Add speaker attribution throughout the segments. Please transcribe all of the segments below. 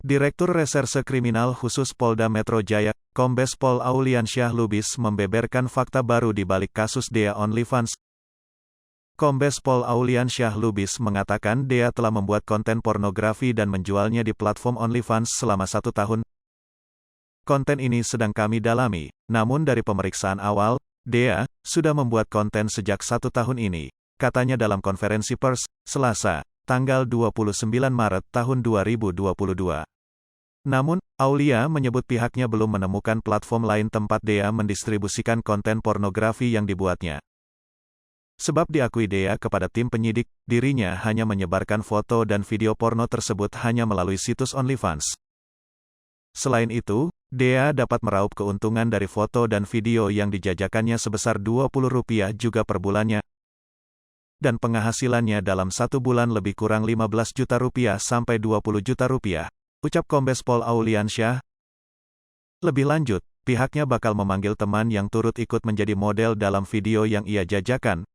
Speaker 1: Direktur Reserse Kriminal Khusus Polda Metro Jaya, Kombes Pol Auliansyah Lubis membeberkan fakta baru di balik kasus Dea OnlyFans. Kombes Pol Auliansyah Lubis mengatakan Dea telah membuat konten pornografi dan menjualnya di platform OnlyFans selama 1 tahun. Konten ini sedang kami dalami, namun dari pemeriksaan awal, Dea sudah membuat konten sejak 1 tahun ini, katanya dalam konferensi pers, Selasa, tanggal 29 Maret tahun 2022. Namun, Aulia menyebut pihaknya belum menemukan platform lain tempat Dea mendistribusikan konten pornografi yang dibuatnya. Sebab diakui Dea kepada tim penyidik, dirinya hanya menyebarkan foto dan video porno tersebut hanya melalui situs OnlyFans. Selain itu, Dea dapat meraup keuntungan dari foto dan video yang dijajakannya sebesar Rp20 juga per bulannya. Dan penghasilannya dalam 1 bulan lebih kurang Rp15 juta sampai Rp20 juta, ucap Kombes Pol Auliansyah. Lebih lanjut, pihaknya bakal memanggil teman yang turut ikut menjadi model dalam video yang ia jajakan.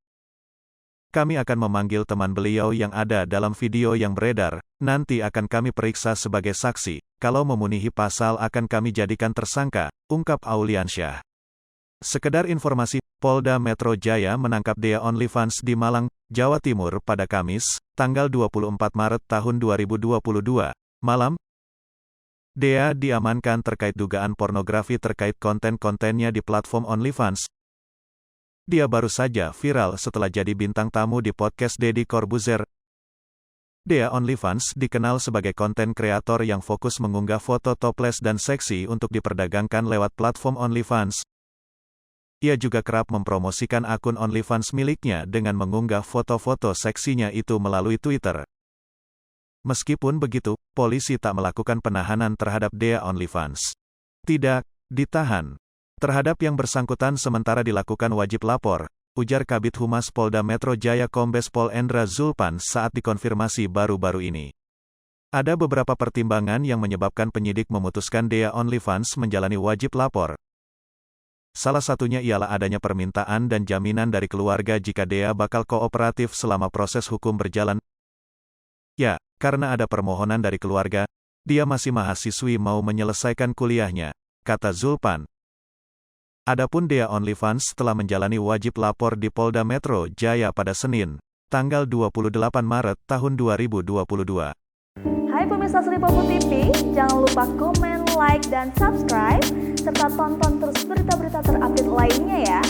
Speaker 1: Kami akan memanggil teman beliau yang ada dalam video yang beredar, nanti akan kami periksa sebagai saksi, kalau memenuhi pasal akan kami jadikan tersangka, ungkap Auliansyah. Sekedar informasi, Polda Metro Jaya menangkap Dea OnlyFans di Malang, Jawa Timur pada Kamis, tanggal 24 Maret tahun 2022, malam. Dea diamankan terkait dugaan pornografi terkait konten-kontennya di platform OnlyFans. Dia baru saja viral setelah jadi bintang tamu di podcast Deddy Corbuzier. Dea OnlyFans dikenal sebagai konten kreator yang fokus mengunggah foto topless dan seksi untuk diperdagangkan lewat platform OnlyFans. Ia juga kerap mempromosikan akun OnlyFans miliknya dengan mengunggah foto-foto seksinya itu melalui Twitter. Meskipun begitu, polisi tak melakukan penahanan terhadap Dea OnlyFans. Tidak ditahan. Terhadap yang bersangkutan sementara dilakukan wajib lapor, ujar Kabid Humas Polda Metro Jaya Kombes Pol Endra Zulpan saat dikonfirmasi baru-baru ini. Ada beberapa pertimbangan yang menyebabkan penyidik memutuskan Dea OnlyFans menjalani wajib lapor. Salah satunya ialah adanya permintaan dan jaminan dari keluarga jika Dea bakal kooperatif selama proses hukum berjalan. Ya, karena ada permohonan dari keluarga, dia masih mahasiswi mau menyelesaikan kuliahnya, kata Zulpan. Adapun Dea OnlyFans telah menjalani wajib lapor di Polda Metro Jaya pada Senin, tanggal 28 Maret tahun 2022.
Speaker 2: Hai pemirsa Sri Popo TV, jangan lupa komen, like, dan subscribe, serta tonton terus berita-berita terupdate lainnya ya.